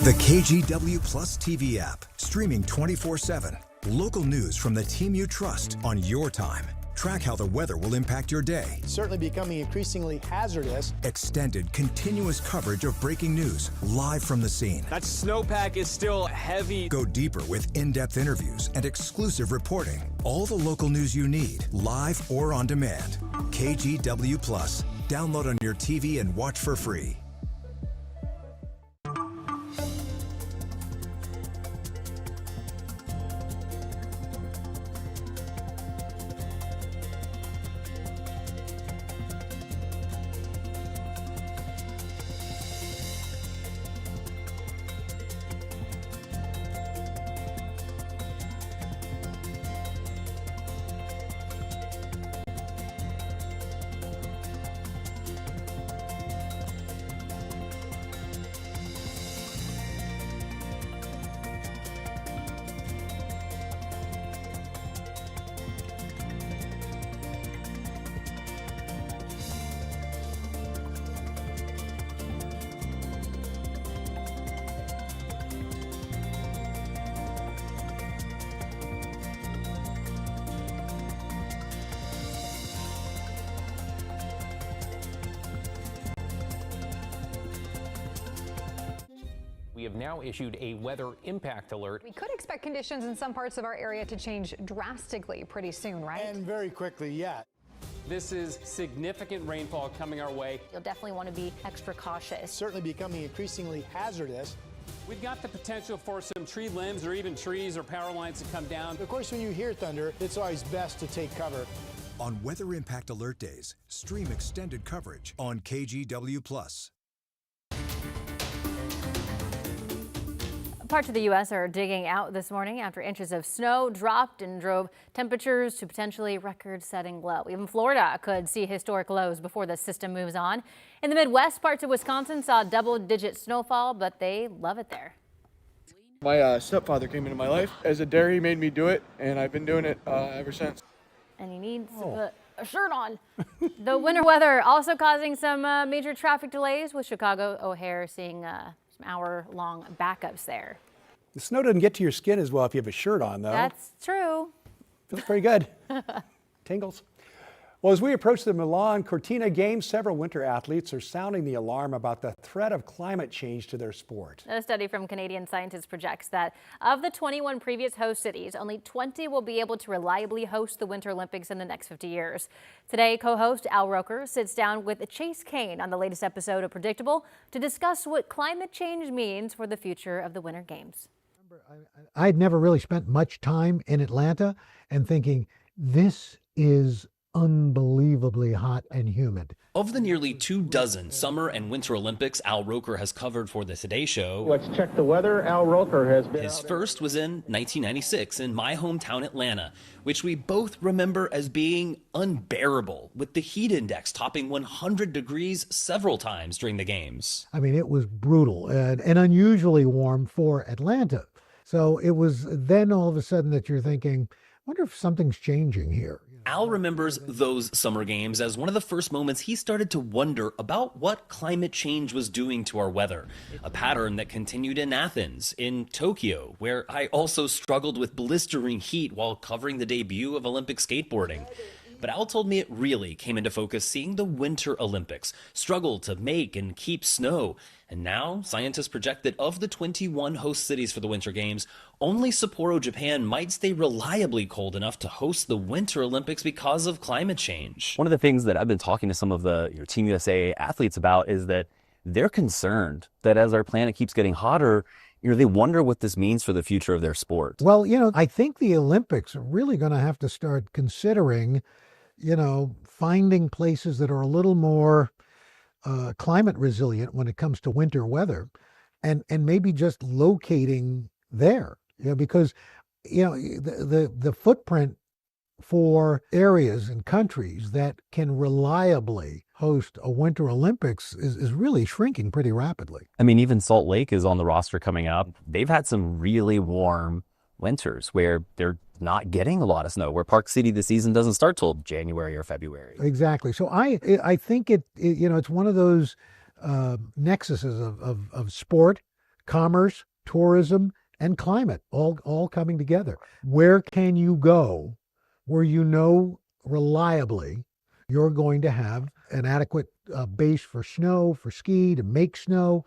The KGW Plus TV app, streaming 24/7. Local news from the team you trust on your time. Track how the weather will impact your day. Certainly becoming increasingly hazardous. Extended, continuous coverage of breaking news, live from the scene. That snowpack is still heavy. Go deeper with in-depth interviews and exclusive reporting. All the local news you need, live or on demand. KGW Plus. Download on your TV and watch for free. We have now issued a weather impact alert. We could expect conditions in some parts of our area to change drastically pretty soon, right? And very quickly, yeah. This is significant rainfall coming our way. You'll definitely want to be extra cautious. Certainly becoming increasingly hazardous. We've got the potential for some tree limbs or even trees or power lines to come down. Of course, when you hear thunder, it's always best to take cover. On Weather Impact Alert Days, stream extended coverage on KGW Plus. Parts of the U.S. are digging out this morning after inches of snow dropped and drove temperatures to potentially record-setting low. Even Florida could see historic lows before the system moves on. In the Midwest, parts of Wisconsin saw double-digit snowfall, but they love it there. My stepfather came into my life. As a dare, he made me do it, and I've been doing it ever since. And he needs to put a shirt on. The winter weather also causing some major traffic delays, with Chicago O'Hare seeing some hour-long backups there. The snow doesn't get to your skin as well if you have a shirt on, though. That's true. Feels pretty good. Tingles. Well, as we approach the Milan Cortina Games, several winter athletes are sounding the alarm about the threat of climate change to their sport. A study from Canadian scientists projects that of the 21 previous host cities, only 20 will be able to reliably host the Winter Olympics in the next 50 years. Today, co-host Al Roker sits down with Chase Kane on the latest episode of Predictable to discuss what climate change means for the future of the Winter Games. I'd never really spent much time in Atlanta and thinking this is unbelievably hot and humid. Of the nearly 24 Summer and Winter Olympics Al Roker has covered for the Today Show, let's check the weather. Al Roker has been. His first was in 1996 in my hometown Atlanta, which we both remember as being unbearable, with the heat index topping 100 degrees several times during the games. I mean, it was brutal and unusually warm for Atlanta. So it was then all of a sudden that you're thinking, I wonder if something's changing here. Al remembers those summer games as one of the first moments he started to wonder about what climate change was doing to our weather, a pattern that continued in Athens, in Tokyo, where I also struggled with blistering heat while covering the debut of Olympic skateboarding. But Al told me it really came into focus seeing the Winter Olympics struggle to make and keep snow. And now, scientists project that of the 21 host cities for the Winter Games, only Sapporo, Japan might stay reliably cold enough to host the Winter Olympics because of climate change. One of the things that I've been talking to some of the Team USA athletes about is that they're concerned that as our planet keeps getting hotter, they wonder what this means for the future of their sport. Well, I think the Olympics are really going to have to start considering finding places that are a little more climate resilient when it comes to winter weather, and maybe just locating there, because the footprint for areas and countries that can reliably host a Winter Olympics is really shrinking pretty rapidly. I mean, even Salt Lake is on the roster coming up. They've had some really warm winters where they're not getting a lot of snow, where Park City the season doesn't start till January or February. Exactly. So I think it's one of those nexuses of sport, commerce, tourism, and climate all coming together. Where can you go where reliably you're going to have an adequate base for snow, for ski, to make snow?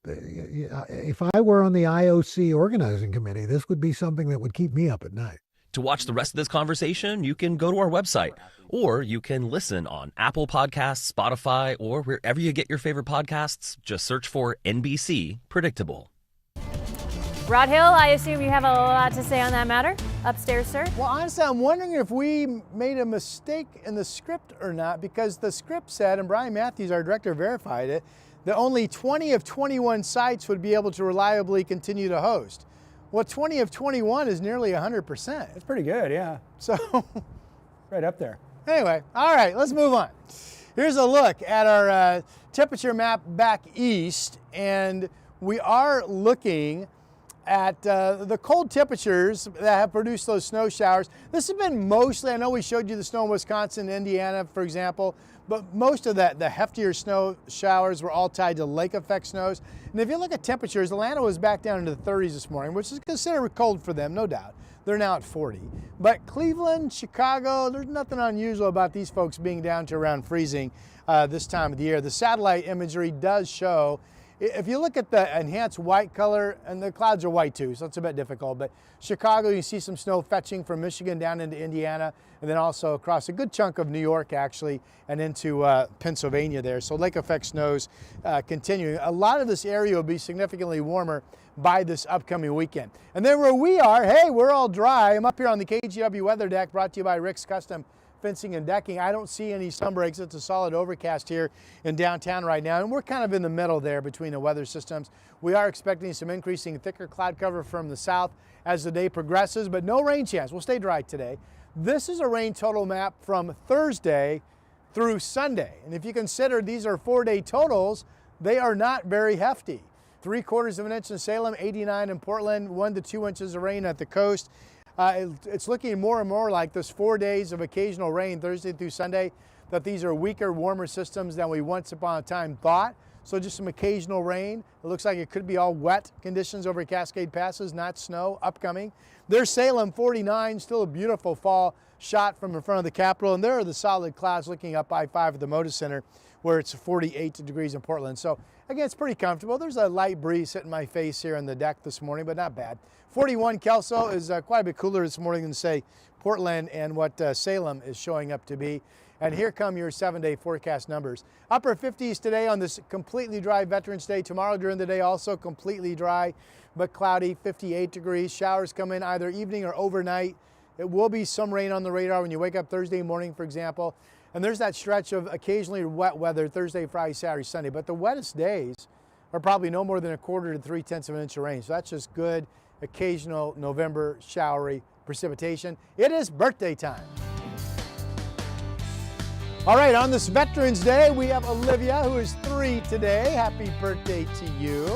If I were on the IOC organizing committee, this would be something that would keep me up at night. To watch the rest of this conversation, you can go to our website, or you can listen on Apple Podcasts, Spotify, or wherever you get your favorite podcasts. Just search for NBC Predictable. Rod Hill, I assume you have a lot to say on that matter. Upstairs, sir. Well, honestly, I'm wondering if we made a mistake in the script or not, because the script said, and Brian Matthews, our director, verified it, that only 20 of 21 sites would be able to reliably continue to host. Well, 20 of 21 is nearly 100%. That's pretty good, yeah. So, right up there. Anyway, all right, let's move on. Here's a look at our temperature map back east, and we are looking at the cold temperatures that have produced those snow showers. This has been mostly, I know we showed you the snow in Wisconsin, Indiana, for example, but most of the heftier snow showers were all tied to lake effect snows. And if you look at temperatures, Atlanta was back down into the 30s this morning, which is considered cold for them, no doubt. They're now at 40. But Cleveland, Chicago, there's nothing unusual about these folks being down to around freezing this time of the year. The satellite imagery does show, if you look at the enhanced white color, and the clouds are white too, so it's a bit difficult, but Chicago, you see some snow fetching from Michigan down into Indiana, and then also across a good chunk of New York, actually, and into Pennsylvania there. So lake effect snows continuing. A lot of this area will be significantly warmer by this upcoming weekend. And then where we are, hey, we're all dry. I'm up here on the KGW weather deck, brought to you by Rick's Custom Fencing and Decking. I don't see any sun breaks. It's a solid overcast here in downtown right now, and we're kind of in the middle there between the weather systems. We are expecting some increasing thicker cloud cover from the south as the day progresses, but no rain chance. We'll stay dry today. This is a rain total map from Thursday through Sunday, and if you consider these are 4-day totals, they are not very hefty. 3/4 of an inch in Salem, 89 in Portland, 1 to 2 inches of rain at the coast. It's looking more and more like this 4 days of occasional rain, Thursday through Sunday, that these are weaker, warmer systems than we once upon a time thought. So just some occasional rain. It looks like it could be all wet conditions over Cascade Passes, not snow upcoming. There's Salem, 49, still a beautiful fall shot from in front of the Capitol. And there are the solid clouds looking up I-5 at the Moda Center, where it's 48 degrees in Portland. So again, it's pretty comfortable. There's a light breeze hitting my face here on the deck this morning, but not bad. 41 Kelso is quite a bit cooler this morning than, say, Portland and what Salem is showing up to be. And here come your 7-day forecast numbers. Upper 50s today on this completely dry Veterans Day. Tomorrow during the day also completely dry but cloudy, 58 degrees. Showers come in either evening or overnight. It will be some rain on the radar when you wake up Thursday morning, for example. And there's that stretch of occasionally wet weather Thursday, Friday, Saturday, Sunday. But the wettest days are probably no more than 1/4 to 3/10 of an inch of rain. So that's just good, occasional November showery precipitation. It is birthday time. All right, on this Veterans Day, we have Olivia, who is 3 today. Happy birthday to you.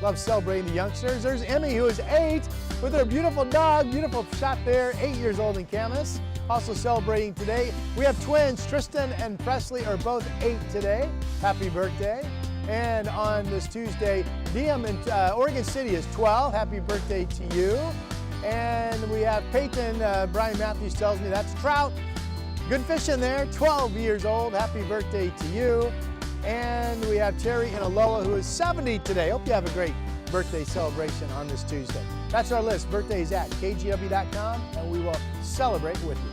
Love celebrating the youngsters. There's Emmy, who is 8, with her beautiful dog, beautiful shot there, 8 years old in Camas. Also celebrating today, we have twins. Tristan and Presley are both 8 today. Happy birthday. And on this Tuesday, Diem in Oregon City is 12. Happy birthday to you. And we have Peyton, Brian Matthews tells me that's Trout. Good fishing there, 12 years old. Happy birthday to you. And we have Terry and Alola, who is 70 today. Hope you have a great birthday celebration on this Tuesday. That's our list. Birthdays at KGW.com, and we will celebrate with you.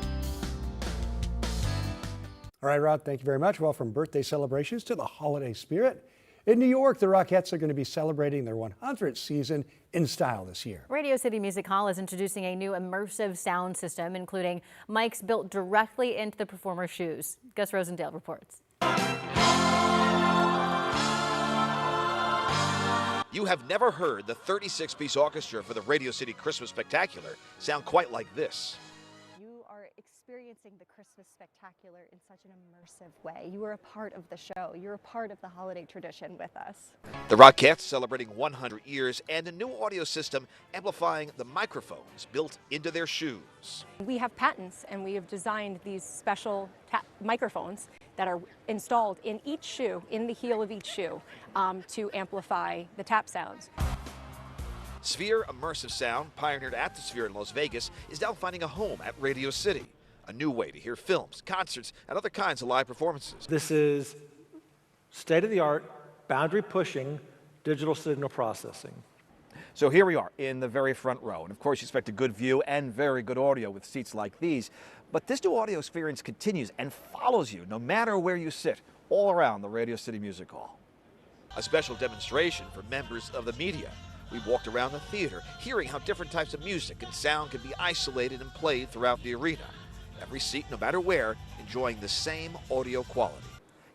All right, Rod, thank you very much. Well, from birthday celebrations to the holiday spirit, in New York, the Rockettes are going to be celebrating their 100th season in style this year. Radio City Music Hall is introducing a new immersive sound system, including mics built directly into the performer's shoes. Gus Rosendale reports. You have never heard the 36-piece orchestra for the Radio City Christmas Spectacular sound quite like this. You are experiencing the Christmas Spectacular in such an immersive way. You are a part of the show. You're a part of the holiday tradition with us. The Rockettes celebrating 100 years and a new audio system amplifying the microphones built into their shoes. We have patents, and we have designed these special microphones that are installed in each shoe, in the heel of each shoe, to amplify the tap sounds. Sphere Immersive Sound, pioneered at the Sphere in Las Vegas, is now finding a home at Radio City. A new way to hear films, concerts, and other kinds of live performances. This is state-of-the-art, boundary-pushing digital signal processing. So here we are in the very front row, and of course you expect a good view and very good audio with seats like these. But this new audio experience continues and follows you no matter where you sit, all around the Radio City Music Hall. A special demonstration for members of the media. We walked around the theater, hearing how different types of music and sound can be isolated and played throughout the arena. Every seat, no matter where, enjoying the same audio quality.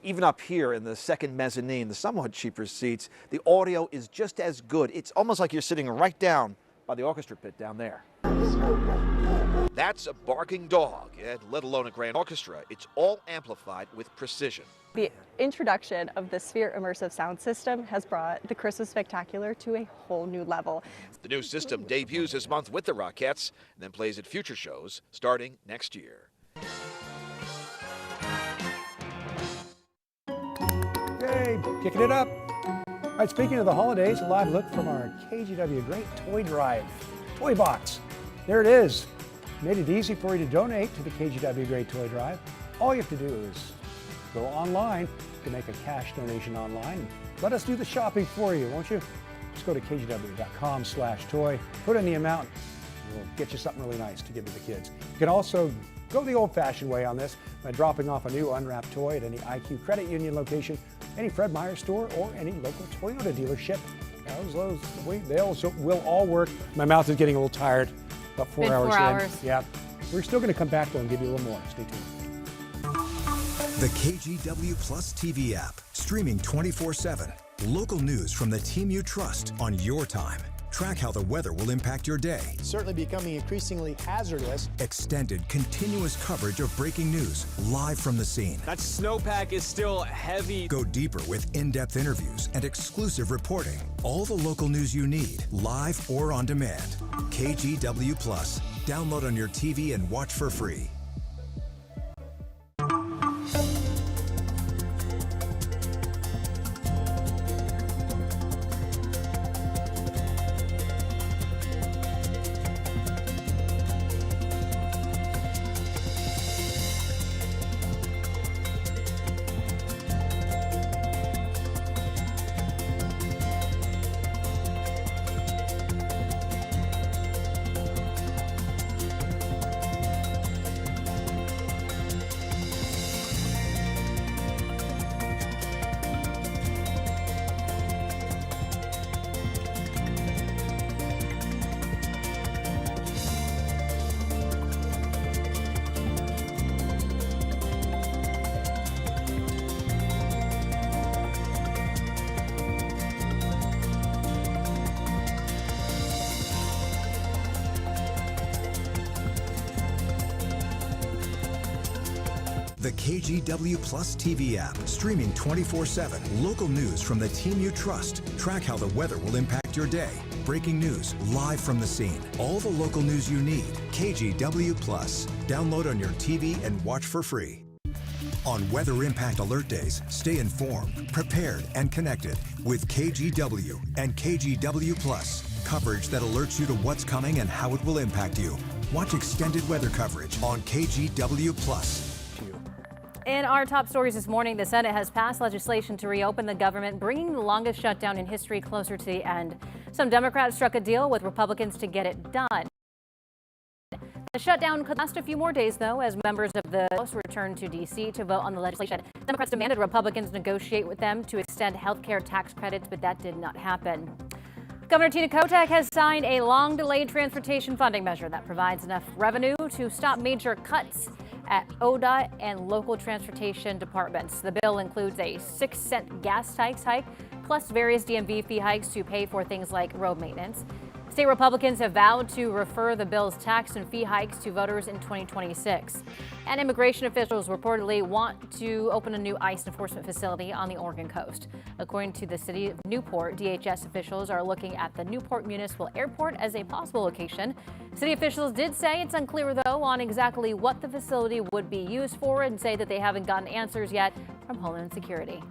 Even up here in the second mezzanine, the somewhat cheaper seats, the audio is just as good. It's almost like you're sitting right down by the orchestra pit down there. That's a barking dog, and let alone a grand orchestra. It's all amplified with precision. The introduction of the Sphere Immersive Sound System has brought the Christmas Spectacular to a whole new level. The new system debuts this month with the Rockettes and then plays at future shows starting next year. Yay, kicking it up. All right, speaking of the holidays, a live look from our KGW Great Toy Drive toy box. There it is. Made it easy for you to donate to the KGW Great Toy Drive. All you have to do is go online to make a cash donation online. Let us do the shopping for you, won't you? Just go to kgw.com/toy, put in the amount, and we'll get you something really nice to give to the kids. You can also go the old-fashioned way on this by dropping off a new unwrapped toy at any IQ Credit Union location, any Fred Meyer store, or any local Toyota dealership. Those will all work. My mouth is getting a little tired. About 4 hours in. Yeah. We're still going to come back though and give you a little more. Stay tuned. The KGW Plus TV app, streaming 24/7. Local news from the team you trust on your time. Track how the weather will impact your day. It's certainly becoming increasingly hazardous. Extended, continuous coverage of breaking news live from the scene. That snowpack is still heavy. Go deeper with in-depth interviews and exclusive reporting. All the local news you need, live or on demand. KGW Plus. Download on your TV and watch for free. The KGW Plus TV app, streaming 24/7. Local news from the team you trust. Track how the weather will impact your day. Breaking news live from the scene. All the local news you need. KGW Plus. Download on your TV and watch for free. On Weather Impact Alert Days, stay informed, prepared, and connected with KGW and KGW Plus. Coverage that alerts you to what's coming and how it will impact you. Watch extended weather coverage on KGW Plus. In our top stories this morning, the Senate has passed legislation to reopen the government, bringing the longest shutdown in history closer to the end. Some Democrats struck a deal with Republicans to get it done. The shutdown could last a few more days, though, as members of the House returned to D.C. to vote on the legislation. Democrats demanded Republicans negotiate with them to extend health care tax credits, but that did not happen. Governor Tina Kotek has signed a long-delayed transportation funding measure that provides enough revenue to stop major cuts at ODOT and local transportation departments. The bill includes a 6-cent gas tax hike, plus various DMV fee hikes to pay for things like road maintenance. State Republicans have vowed to refer the bill's tax and fee hikes to voters in 2026. And immigration officials reportedly want to open a new ICE enforcement facility on the Oregon coast. According to the city of Newport, DHS officials are looking at the Newport Municipal Airport as a possible location. City officials did say it's unclear, though, on exactly what the facility would be used for, and say that they haven't gotten answers yet from Homeland Security.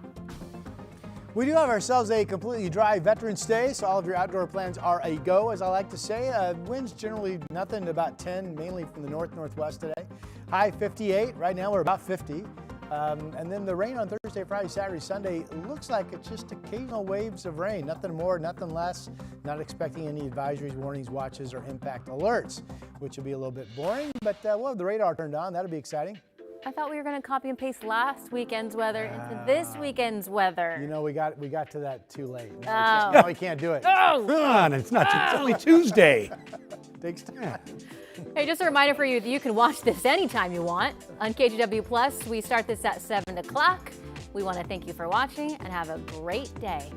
We do have ourselves a completely dry Veterans Day, so all of your outdoor plans are a go, as I like to say. Winds generally nothing to about 10, mainly from the northwest today. High 58. Right now we're about 50. And then the rain on Thursday, Friday, Saturday, Sunday looks like it's just occasional waves of rain. Nothing more, nothing less. Not expecting any advisories, warnings, watches, or impact alerts, which will be a little bit boring. But we'll have the radar turned on. That'll be exciting. I thought we were going to copy and paste last weekend's weather into this weekend's weather. You know, we got to that too late. Oh. Now we can't do it. Oh. Come on, it's only Tuesday. Takes time. Hey, just a reminder for you that you can watch this anytime you want on KGW Plus. We start this at 7 o'clock. We want to thank you for watching and have a great day.